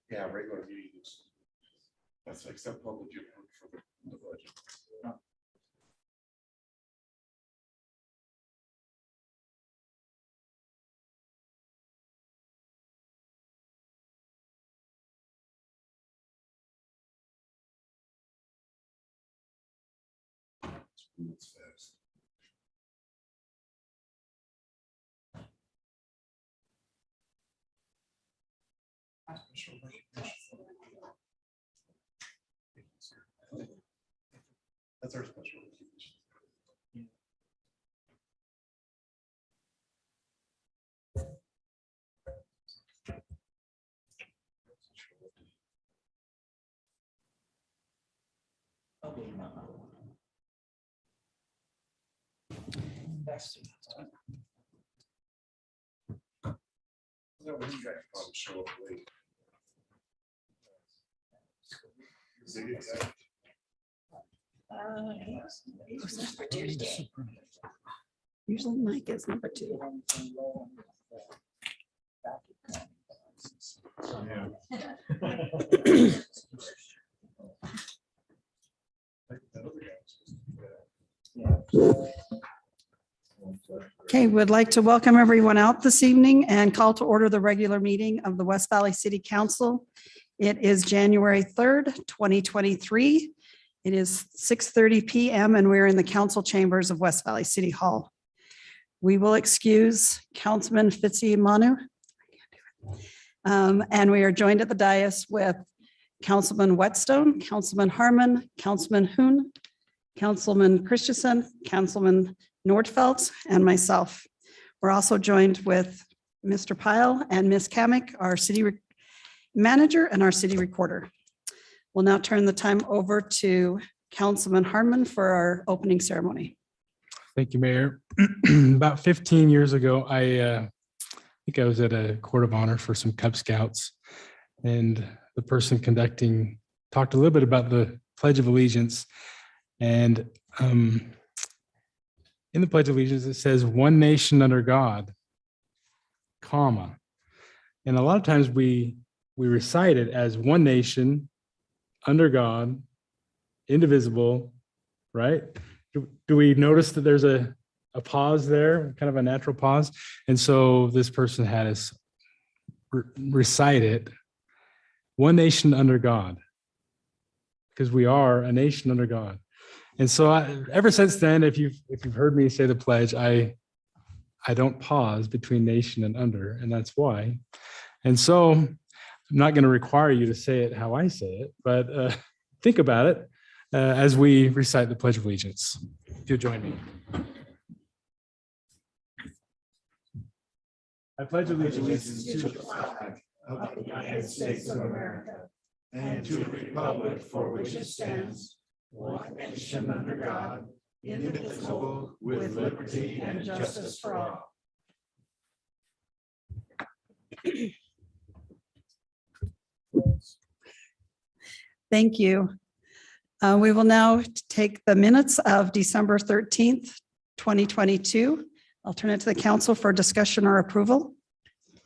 Yeah, regular meetings. That's except public input for the budget. It's fast. That's our special recognition. No, you guys probably show up late. For Tuesday. Usually Mike is number 2. Okay, we'd like to welcome everyone out this evening and call to order the regular meeting of the West Valley City Council. It is January 3rd, 2023. It is 6:30 p.m. and we're in the council chambers of West Valley City Hall. We will excuse Councilman Fitzimanu. And we are joined at the dais with Councilman Whetstone, Councilman Harmon, Councilman Hoon, Councilman Christensen, Councilman Nordfeld, and myself. We're also joined with Mr. Pyle and Ms. Kamick, our city manager and our city recorder. We'll now turn the time over to Councilman Harmon for our opening ceremony. Thank you, Mayor. About 15 years ago, I think I was at a court of honor for some Cub Scouts, and the person conducting talked a little bit about the Pledge of Allegiance. And in the Pledge of Allegiance, it says one nation under God, comma. And a lot of times we recite it as one nation under God, indivisible, right? Do we notice that there's a pause there, kind of a natural pause? And so this person had us recite it, one nation under God, because we are a nation under God. And so ever since then, if you've heard me say the pledge, I don't pause between nation and under, and that's why. And so I'm not going to require you to say it how I say it, but think about it as we recite the Pledge of Allegiance. If you'll join me. I pledge allegiance to the flag of the United States of America and to the republic for which it stands, one nation under God, indivisible, with liberty and justice for all. Thank you. We will now take the minutes of December 13th, 2022. I'll turn it to the council for discussion or approval.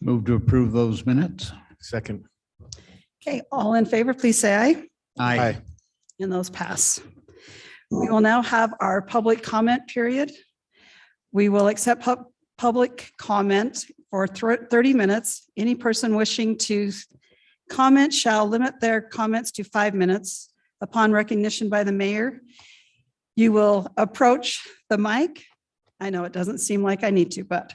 Move to approve those minutes. Second. Okay, all in favor, please say aye. Aye. And those pass. We will now have our public comment period. We will accept public comment for 30 minutes. Any person wishing to comment shall limit their comments to 5 minutes. Upon recognition by the mayor, you will approach the mic. I know it doesn't seem like I need to, but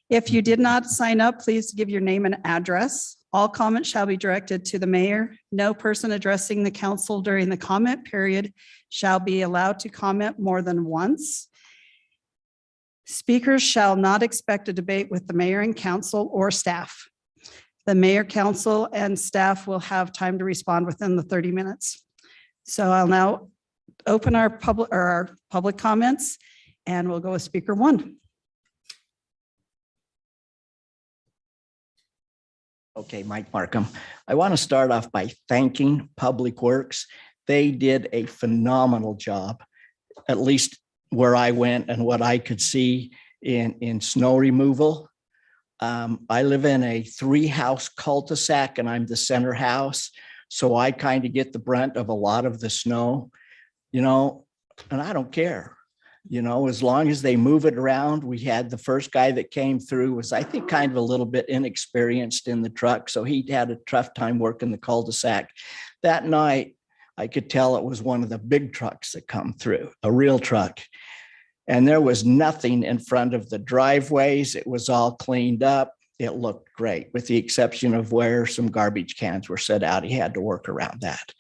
if you did not sign up, please give your name and address. All comments shall be directed to the mayor. No person addressing the council during the comment period shall be allowed to comment more than once. Speakers shall not expect a debate with the mayor and council or staff. The mayor, council, and staff will have time to respond within the 30 minutes. So I'll now open our public comments, and we'll go with speaker 1. Okay, Mike Markham. I want to start off by thanking Public Works. They did a phenomenal job, at least where I went and what I could see in snow removal. I live in a 3-house cul-de-sac and I'm the center house. So I kind of get the brunt of a lot of the snow, and I don't care. As long as they move it around. We had the first guy that came through was, I think, kind of a little bit inexperienced in the truck. So he had a tough time working the cul-de-sac. That night, I could tell it was one of the big trucks that come through, a real truck. And there was nothing in front of the driveways. It was all cleaned up. It looked great, with the exception of where some garbage cans were set out. He had to work around that.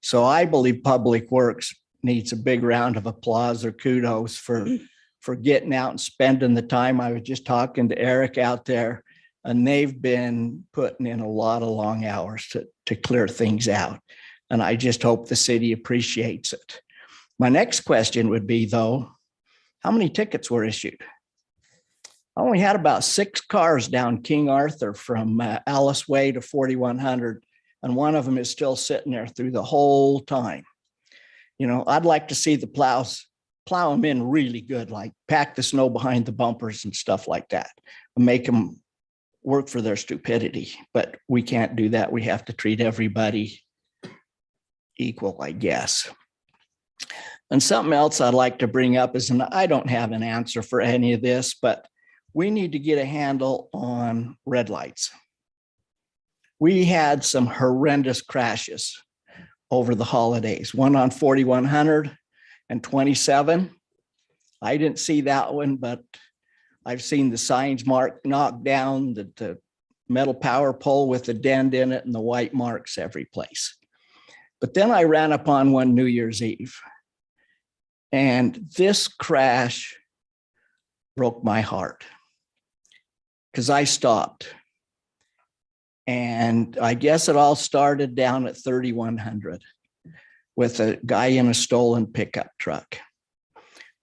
So I believe Public Works needs a big round of applause or kudos for getting out and spending the time. I was just talking to Eric out there, and they've been putting in a lot of long hours to clear things out. And I just hope the city appreciates it. My next question would be, though, how many tickets were issued? I only had about 6 cars down King Arthur from Alice Way to 4100, and one of them is still sitting there through the whole time. I'd like to see the plow them in really good, like pack the snow behind the bumpers and stuff like that, and make them work for their stupidity. But we can't do that. We have to treat everybody equal, I guess. And something else I'd like to bring up is, and I don't have an answer for any of this, but we need to get a handle on red lights. We had some horrendous crashes over the holidays, one on 4100 and 27. I didn't see that one, but I've seen the signs knocked down, the metal power pole with the dent in it and the white marks every place. But then I ran upon one New Year's Eve, and this crash broke my heart because I stopped. And I guess it all started down at 3100 with a guy in a stolen pickup truck.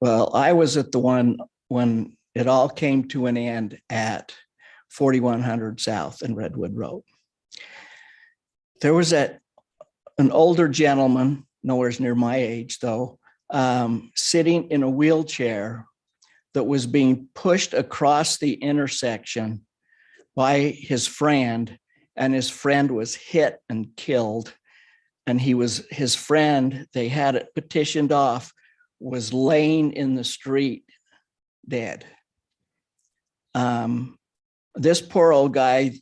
Well, I was at the one when it all came to an end at 4100 South and Redwood Road. There was an older gentleman, nowhere near my age though, sitting in a wheelchair that was being pushed across the intersection by his friend, and his friend was hit and killed. And his friend, they had it petitioned off, was laying in the street dead. This poor old guy,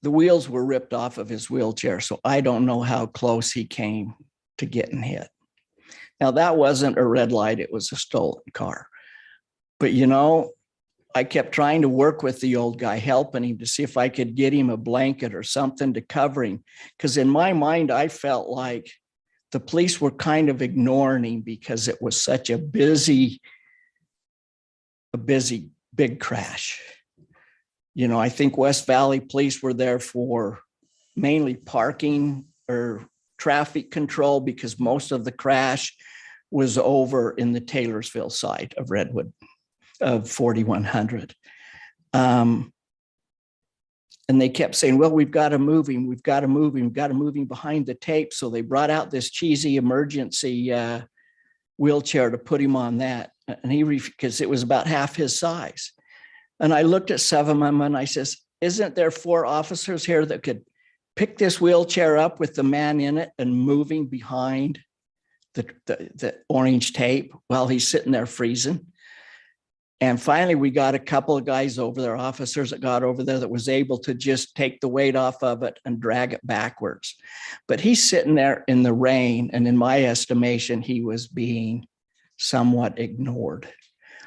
the wheels were ripped off of his wheelchair, so I don't know how close he came to getting hit. Now, that wasn't a red light, it was a stolen car. But I kept trying to work with the old guy, helping him to see if I could get him a blanket or something to cover him. Because in my mind, I felt like the police were kind of ignoring him because it was such a busy big crash. I think West Valley Police were there for mainly parking or traffic control, because most of the crash was over in the Taylorsville side of Redwood, of 4100. And they kept saying, well, we've got to move him. We've got to move him. We've got to move him behind the tape. So they brought out this cheesy emergency wheelchair to put him on that. And because it was about half his size. And I looked at 7 of them and I says, isn't there 4 officers here that could pick this wheelchair up with the man in it and moving behind the orange tape while he's sitting there freezing? And finally, we got a couple of guys over there, officers that got over there, that was able to just take the weight off of it and drag it backwards. But he's sitting there in the rain. And in my estimation, he was being somewhat ignored.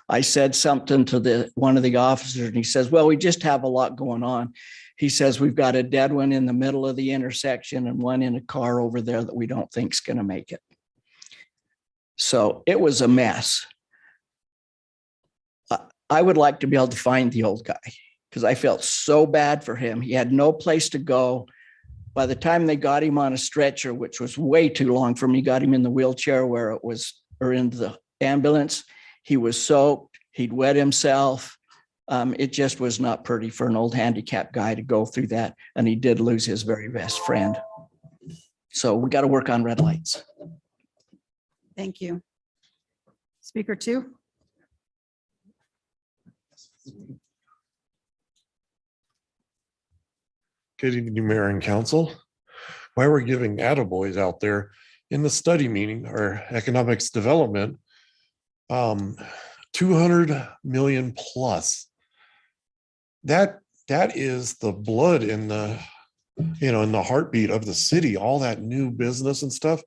I said something to one of the officers, and he says, well, we just have a lot going on. He says, we've got a dead one in the middle of the intersection and one in a car over there that we don't think is going to make it. So it was a mess. I would like to be able to find the old guy because I felt so bad for him. He had no place to go. By the time they got him on a stretcher, which was way too long for me, got him in the wheelchair or in the ambulance, he was soaked. He'd wet himself. It just was not pretty for an old handicapped guy to go through that. And he did lose his very best friend. So we got to work on red lights. Thank you. Speaker 2. Good evening, Mayor and Council. Why we're giving attaboys out there in the study meeting or economics development, 200 million plus. That is the blood in the, in the heartbeat of the city, all that new business and stuff.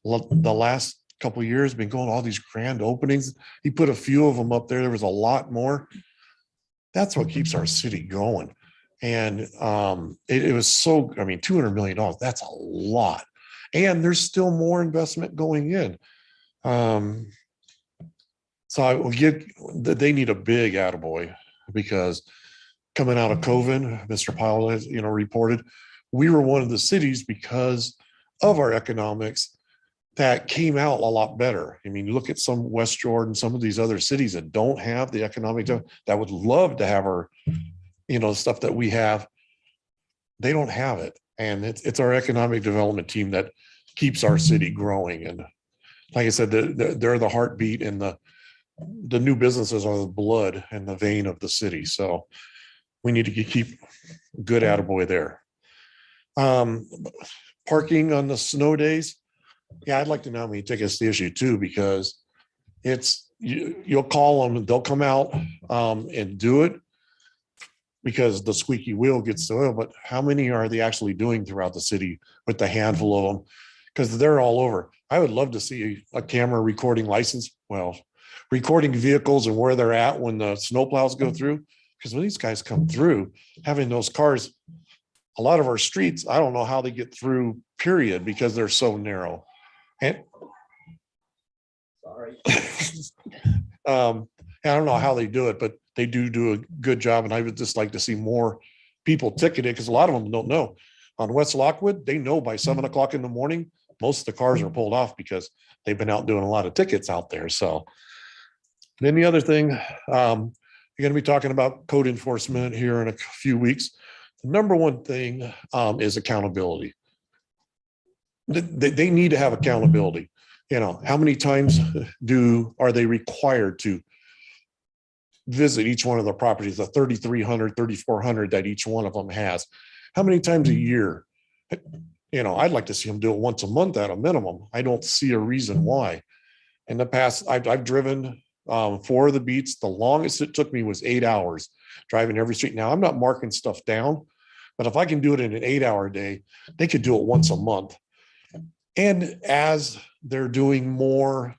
The last couple of years been going all these grand openings. He put a few of them up there. There was a lot more. That's what keeps our city going. And it was so, I mean, $200 million, that's a lot. And there's still more investment going in. So I will give, they need a big attaboy, because coming out of COVID, Mr. Powell has, reported, we were one of the cities, because of our economics, that came out a lot better. I mean, you look at some West Jordan, some of these other cities that don't have the economic, that would love to have our, stuff that we have. They don't have it. And it's our economic development team that keeps our city growing. And like I said, they're the heartbeat, and the new businesses are the blood and the vein of the city. So we need to keep good attaboy there. Parking on the snow days. Yeah, I'd like to know how many tickets the issue too, because you'll call them and they'll come out and do it, because the squeaky wheel gets the oil. But how many are they actually doing throughout the city with the handful of them? Because they're all over. I would love to see a camera recording recording vehicles and where they're at when the snowplows go through. Because when these guys come through, having those cars, a lot of our streets, I don't know how they get through, period, because they're so narrow. And Sorry. I don't know how they do it, but they do a good job. And I would just like to see more people ticketed, because a lot of them don't know. On West Lockwood, they know by 7 o'clock in the morning, most of the cars are pulled off, because they've been out doing a lot of tickets out there. So then the other thing, you're going to be talking about code enforcement here in a few weeks. The number one thing is accountability. They need to have accountability. How many times are they required to visit each one of the properties, the 3,300, 3,400 that each one of them has? How many times a year? I'd like to see them do it once a month at a minimum. I don't see a reason why. In the past, I've driven 4 of the beats. The longest it took me was 8 hours driving every street. Now, I'm not marking stuff down, but if I can do it in an 8-hour day, they could do it once a month. And as they're doing more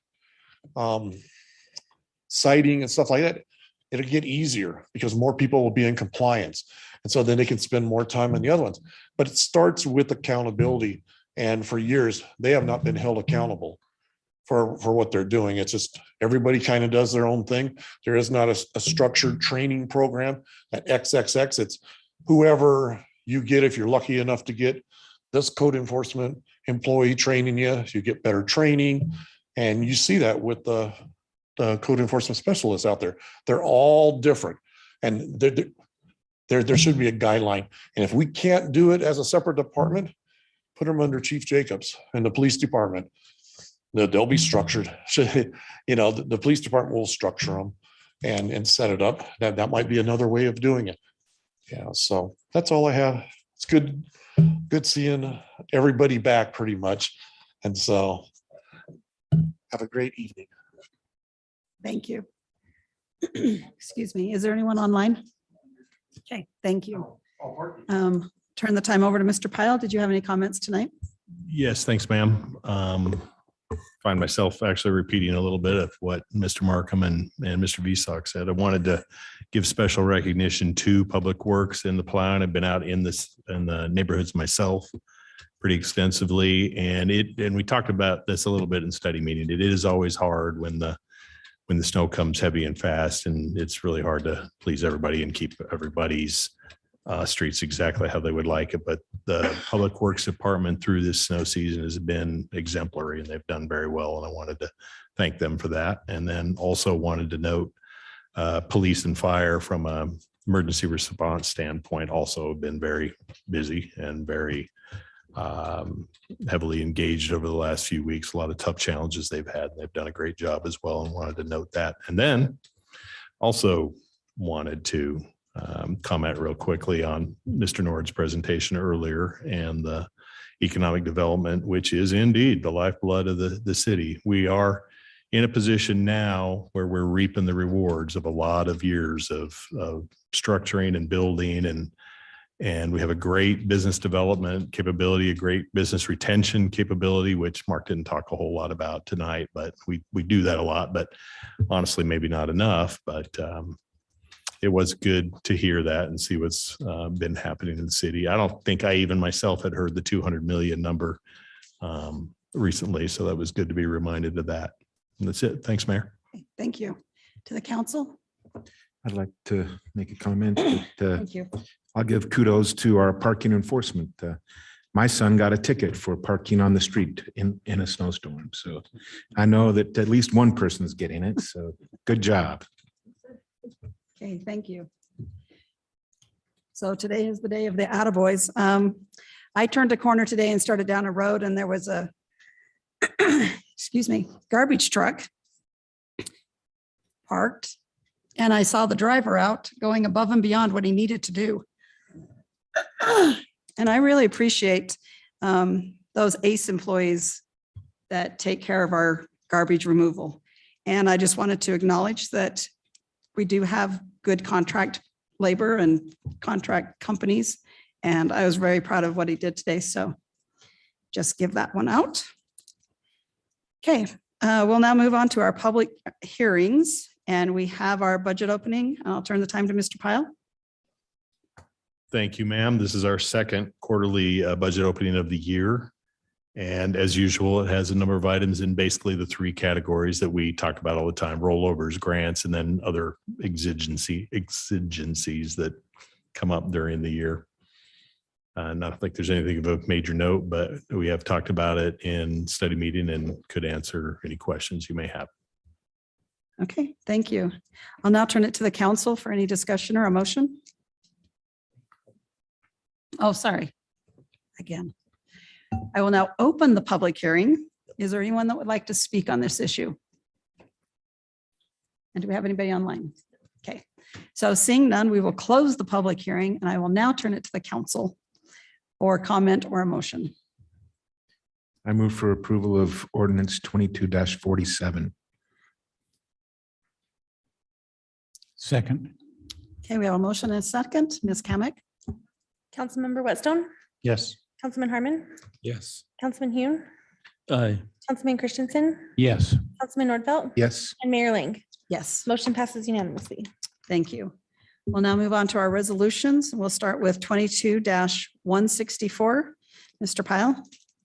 citing and stuff like that, it'll get easier, because more people will be in compliance. And so then they can spend more time on the other ones. But it starts with accountability. And for years, they have not been held accountable for what they're doing. It's just everybody kind of does their own thing. There is not a structured training program at XXX. It's whoever you get, if you're lucky enough to get this code enforcement employee training you get better training. And you see that with the code enforcement specialists out there. They're all different. And there should be a guideline. And if we can't do it as a separate department, put them under Chief Jacobs and the police department. They'll be structured. The police department will structure them and set it up. That might be another way of doing it. Yeah, so that's all I have. It's good seeing everybody back pretty much. And so have a great evening. Thank you. Excuse me. Is there anyone online? Okay, thank you. Turn the time over to Mr. Pyle. Did you have any comments tonight? Yes, thanks, ma'am. Find myself actually repeating a little bit of what Mr. Markham and Mr. Visock said. I wanted to give special recognition to Public Works in the plowing. I've been out in the neighborhoods myself pretty extensively, and we talked about this a little bit in study meeting. It is always hard when the snow comes heavy and fast, and it's really hard to please everybody and keep everybody's streets exactly how they would like it. But the Public Works Department through this snow season has been exemplary, and they've done very well. And I wanted to thank them for that. And then also wanted to note police and fire from a emergency response standpoint also have been very busy and very heavily engaged over the last few weeks. A lot of tough challenges they've had. They've done a great job as well, and wanted to note that. And then also wanted to comment real quickly on Mr. Nord's presentation earlier and the economic development, which is indeed the lifeblood of the city. We are in a position now where we're reaping the rewards of a lot of years of structuring and building, and we have a great business development capability, a great business retention capability, which Mark didn't talk a whole lot about tonight, but we do that a lot, but honestly, maybe not enough. But it was good to hear that and see what's been happening in the city. I don't think I even myself had heard the 200 million number recently, so that was good to be reminded of that. And that's it. Thanks, Mayor. Thank you. To the council. I'd like to make a comment. Thank you. I'll give kudos to our parking enforcement. My son got a ticket for parking on the street in a snowstorm. So I know that at least one person is getting it. So good job. Okay, thank you. So today is the day of the attaboys. I turned a corner today and started down a road and there was a, excuse me, garbage truck parked. And I saw the driver out going above and beyond what he needed to do. And I really appreciate those ACE employees that take care of our garbage removal. And I just wanted to acknowledge that we do have good contract labor and contract companies. And I was very proud of what he did today. So just give that one out. Okay, we'll now move on to our public hearings. And we have our budget opening. I'll turn the time to Mr. Pyle. Thank you, ma'am. This is our second quarterly budget opening of the year. And as usual, it has a number of items in basically the three categories that we talk about all the time: rollovers, grants, and then other exigencies that come up during the year. Not like there's anything of a major note, but we have talked about it in study meeting and could answer any questions you may have. Okay, thank you. I'll now turn it to the council for any discussion or a motion. Oh, sorry. Again, I will now open the public hearing. Is there anyone that would like to speak on this issue? And do we have anybody online? Okay, so seeing none, we will close the public hearing and I will now turn it to the council for comment or a motion. I move for approval of ordinance 22-47. Second. Okay, we have a motion and a second. Ms. Kamic? Councilmember Whitstone, Yes. Councilman Harmon, Yes. Councilman Hune, Aye. Councilman Christensen, Yes. Councilman Nordfelt, Yes. and Mayor Ling. Yes, Motion passes unanimously. thank you. We'll now move on to our resolutions. We'll start with 22-164. Mr. Pyle?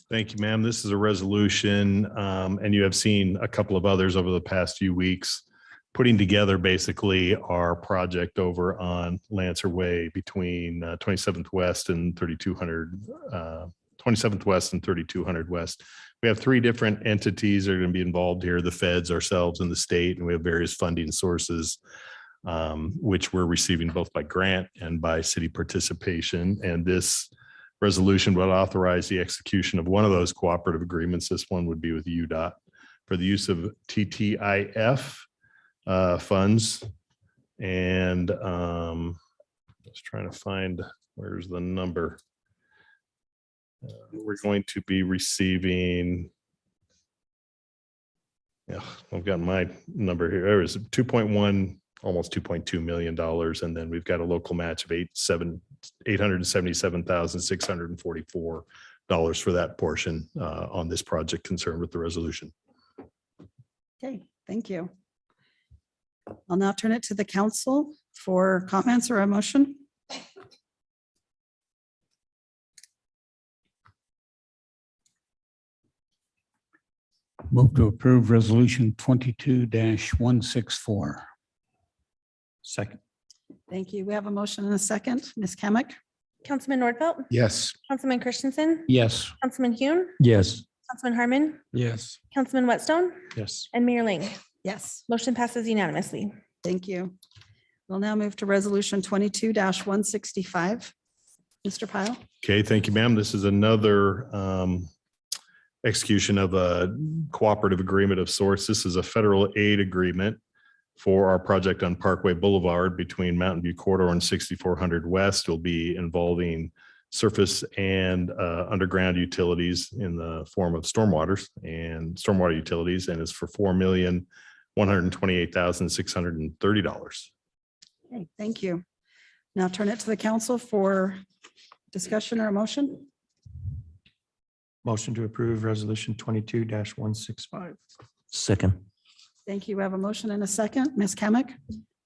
Thank you, ma'am. This is a resolution, and you have seen a couple of others over the past few weeks, putting together basically our project over on Lancer Way between 27th West and 3200, 27th West and 3200 West. We have three different entities that are going to be involved here: the feds, ourselves, and the state. And we have various funding sources, which we're receiving both by grant and by city participation. And this resolution would authorize the execution of one of those cooperative agreements. This one would be with UDOT for the use of TTIF funds. And just trying to find, where's the number? We're going to be receiving, yeah, I've got my number here. There is 2.1, almost $2.2 million. And then we've got a local match of $877,644 for that portion on this project concerned with the resolution. Okay, thank you. I'll now turn it to the council for comments or a motion. Move to approve resolution 22-164. Second. Thank you. We have a motion and a second. Ms. Kamic? Councilman Nordfelt, Yes. Councilman Christensen, Yes. Councilman Hune, Yes. Councilman Harmon, Yes. Councilman Whitstone, Yes. and Mayor Ling. Yes, Motion passes unanimously. thank you. We'll now move to resolution 22-165. Mr. Pyle? Okay, thank you, ma'am. This is another execution of a cooperative agreement of sorts. This is a federal aid agreement for our project on Parkway Boulevard between Mountain View Corridor and 6400 West. Will be involving surface and underground utilities in the form of stormwater utilities, and is for $4,128,630. Okay, thank you. Now turn it to the council for discussion or a motion. Motion to approve resolution 22-165. Second. Thank you. We have a motion and a second. Ms. Kamic?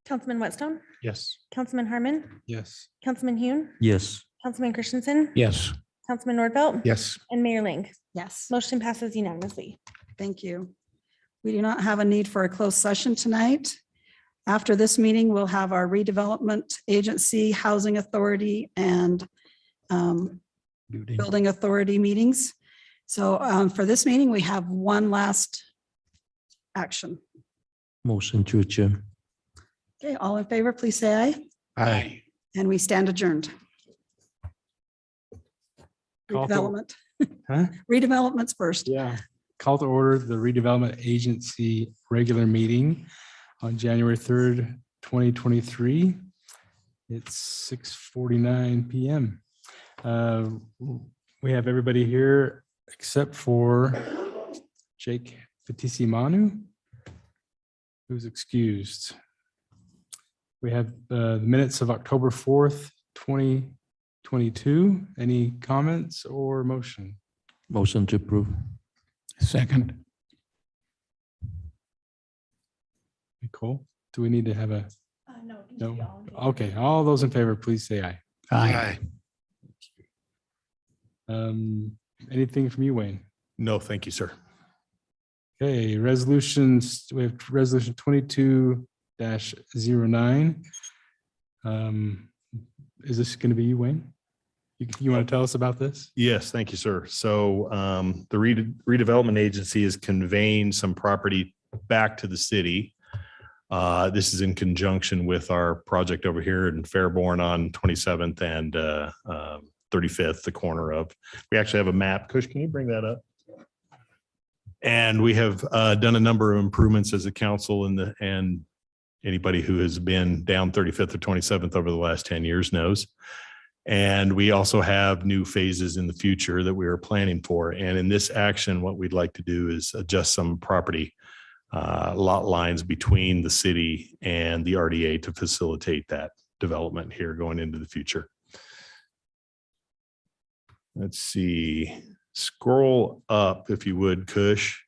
Councilman Whitstone, Yes. Councilman Harmon, Yes. Councilman Hune, Yes. Councilman Christensen, Yes. Councilman Nordfelt, Yes. and Mayor Ling. Yes. Motion passes unanimously. Thank you. We do not have a need for a closed session tonight. After this meeting, we'll have our redevelopment agency, housing authority, and building authority meetings. So for this meeting, we have one last action. Motion to adjourn. Okay, all in favor, please say aye. Aye. And we stand adjourned. Call to- Redevelopment. Huh? Redevelopment's first. Yeah. Call to order the redevelopment agency regular meeting on January 3rd, 2023. It's 6:49 PM. We have everybody here except for Jake Manu, who's excused. We have the minutes of October 4th, 2022. Any comments or motion? Motion to approve. Second. Nicole, do we need to have a, No. no? Okay, all those in favor, please say aye. Aye. Anything from you, Wayne? No, thank you, sir. Okay, resolutions, we have resolution 22-09. Is this going to be you, Wayne? You want to tell us about this? Yes, thank you, sir. So the redevelopment agency is conveying some property back to the city. This is in conjunction with our project over here in Fairborn on 27th and 35th, the corner of. We actually have a map. Kush, can you bring that up? And we have done a number of improvements as a council and anybody who has been down 35th or 27th over the last 10 years knows. And we also have new phases in the future that we are planning for. And in this action, what we'd like to do is adjust some property lot lines between the city and the RDA to facilitate that development here going into the future. Let's see, scroll up if you would, Kush.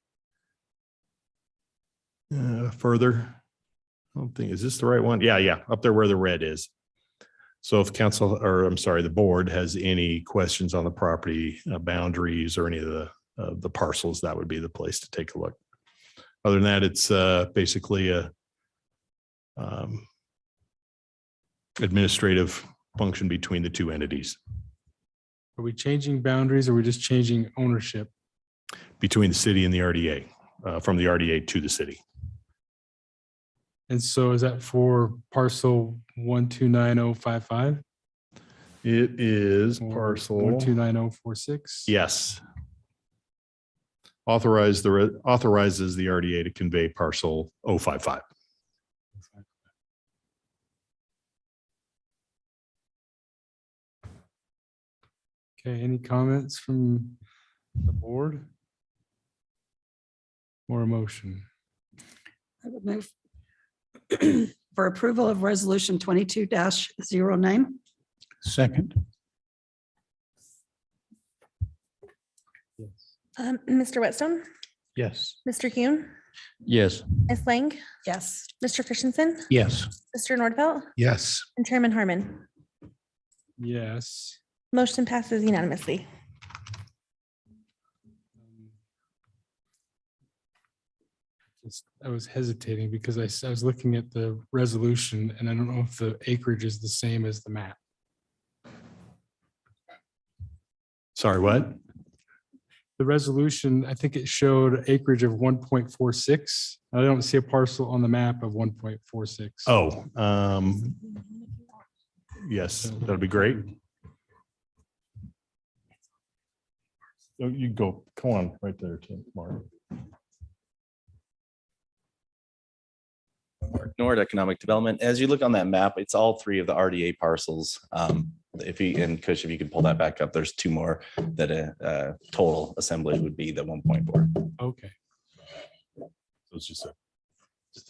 Further. I don't think, is this the right one? Yeah, up there where the red is. So if council, or I'm sorry, the board has any questions on the property boundaries or any of the parcels, that would be the place to take a look. Other than that, it's basically a administrative function between the two entities. Are we changing boundaries or are we just changing ownership? Between the city and the RDA, from the RDA to the city. And so is that for parcel 129055? It is or parcel. 129046? Yes. Authorizes the RDA to convey parcel 055. Okay, any comments from the board? Or a motion? I would move for approval of resolution 22-09. Second. Mr. Whitstone, Yes. Mr. Hune, Yes. Ms. Lang, Yes. Mr. Christensen, Yes. Mr. Nordfelt, Yes. and Chairman Harmon. Yes. Motion passes unanimously. I was hesitating because I was looking at the resolution and I don't know if the acreage is the same as the map. Sorry, what? The resolution, I think it showed acreage of 1.46. I don't see a parcel on the map of 1.46. Oh, yes, that'd be great. Oh, you go, come on, right there, Tim, Mark. Nord Economic Development. As you look on that map, it's all three of the RDA parcels. If you, and Kush, if you could pull that back up, there's two more that a total assembly would be the 1.4. Okay. So it's just a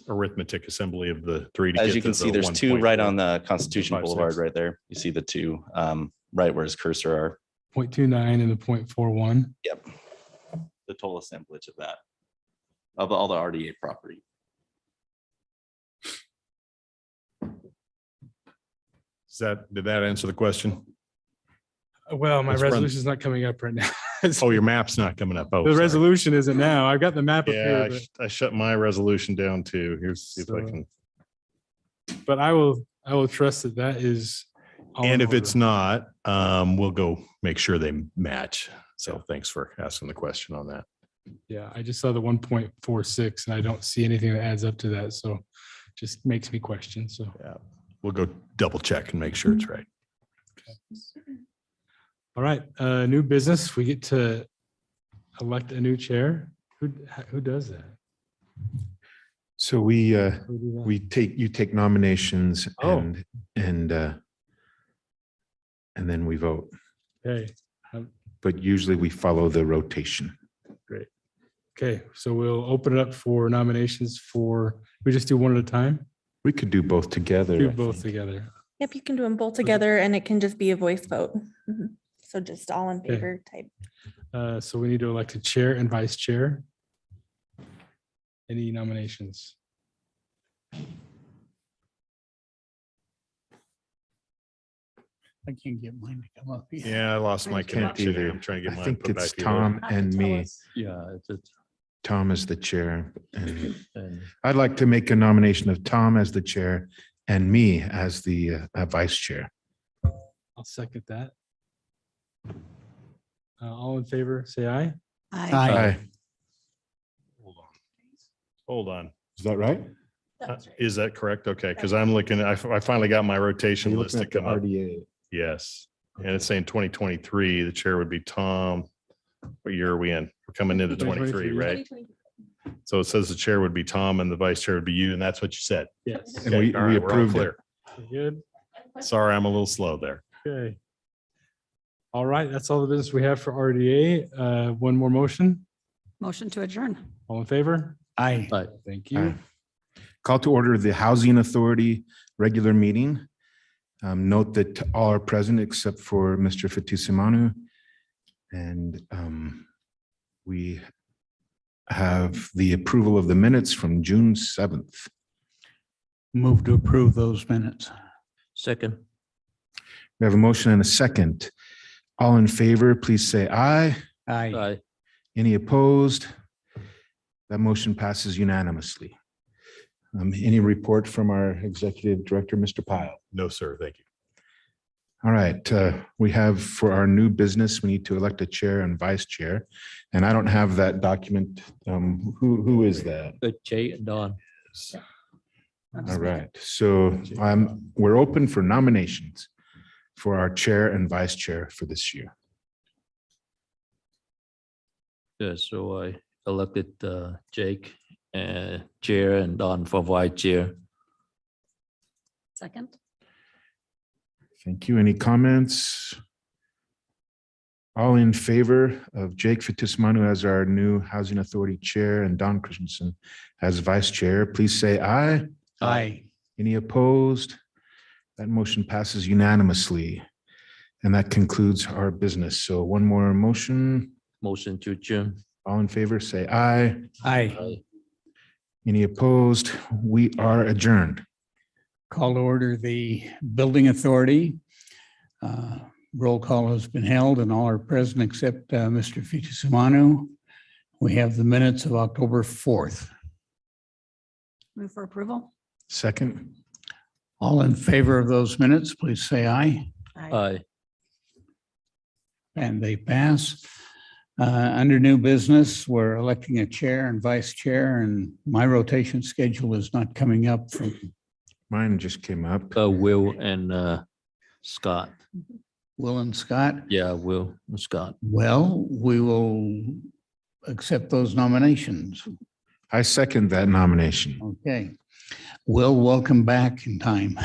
arithmetic assembly of the three. As you can see, there's two right on the Constitution 5.6. Boulevard right there. You see the two right where his cursor are. 0.29 and the 0.41. Yep. The total assemblage of that, of all the RDA property. Did that answer the question? Well, my Let's run- resolution is not coming up right now. Oh, your map's not coming up. Oh, The sorry. resolution isn't now. I've got the map up Yeah, here, I shut my resolution down too. Here's, see if I So- can. but I will trust that that is. all in And if it's order. not, we'll go make sure they match. So thanks for asking the question on that. Yeah, I just saw the 1.46 and I don't see anything that adds up to that. So just makes me question. So. Yeah, we'll go double check and make sure it's right. All right, new business. We get to elect a new chair. Who does that? So we Who do that? you take nominations Oh. and then we vote. Okay, But usually we follow the rotation. okay. So we'll open it up for nominations for, we just do one at a time? We could do both together. Do I both think. together. Yep, you can do them both together and it can just be a voice vote. Mhm. So just all in Okay. favor type. So we need to elect a chair and vice chair. Any nominations? I can't get mine to come up. either. Yeah, I lost my I can't connection. either. I'm trying to get I mine think put back it's together. Tom and me. Yeah, it's, Tom is the chair. And and I'd like to make a nomination of Tom as the chair and me as the vice chair. I'll second that. All in favor, say aye. Aye. Aye. Hold on. Is that right? Is that correct? Okay, because I'm looking, I finally got my Are rotation you list looking to at the come up. RDA? Yes. And it's saying 2023, the chair would be Tom. What year are we in? We're coming into 23, right? So it says the chair would be Tom and the vice chair would be you, and that's what you said. Yes. And we Okay, all right, we're all approved it. clear. Good. Sorry, I'm a little slow there. Okay. All right, that's all the business we have for RDA. One more motion. Motion to adjourn. All in favor? Aye. but Thank you. Aye. Call to order the Housing Authority regular meeting. Note that all are present except for Mr. Fitusimanu. And we have the approval of the minutes from June 7th. Move to approve those minutes. second, We have a motion and a second. All in favor, please say aye. Aye. aye, Any opposed? That motion passes unanimously. Any report from our executive director, Mr. Pyle? No, sir. Thank you. All right, we have for our new business, we need to elect a chair and vice chair. And I don't have that document. Who is that? Jay and Don. All right, so we're open for nominations for our chair and vice chair for this year. Yeah, so I elected Jake chair and Don for vice chair. Second. Thank you. Any comments? All in favor of Jake Fitismanu as our new Housing Authority Chair and Don Christensen as Vice Chair, please say aye. Aye. Any opposed? That motion passes unanimously. And that concludes our business. So one more motion. Motion to adjourn. All in favor, say aye. Aye. Aye. Any opposed? We are adjourned. Call to order the Building Authority. Roll call has been held and all are present except Mr. Fitusumanu. We have the minutes of October 4th. Move for approval. Second. All in favor of those minutes, please say aye. Aye. And they pass. Under new business, we're electing a chair and vice chair, and my rotation schedule is not coming up from Mine just came up. Will and Scott. Will and Scott. Yeah, Will and Scott. Well, we will accept those nominations. I second that nomination. Okay. Will, welcome back in time.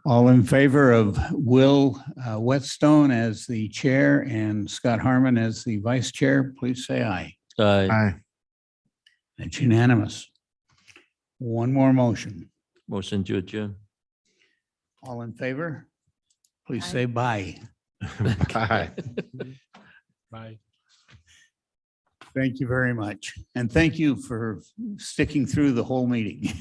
All in favor of Will Whetstone as the chair and Scott Harmon as the vice chair, please say aye. Aye. It's unanimous. One more motion. Motion to adjourn. All in favor, please say bye. Aye. Bye. Thank you very much. And thank you for sticking through the whole meeting.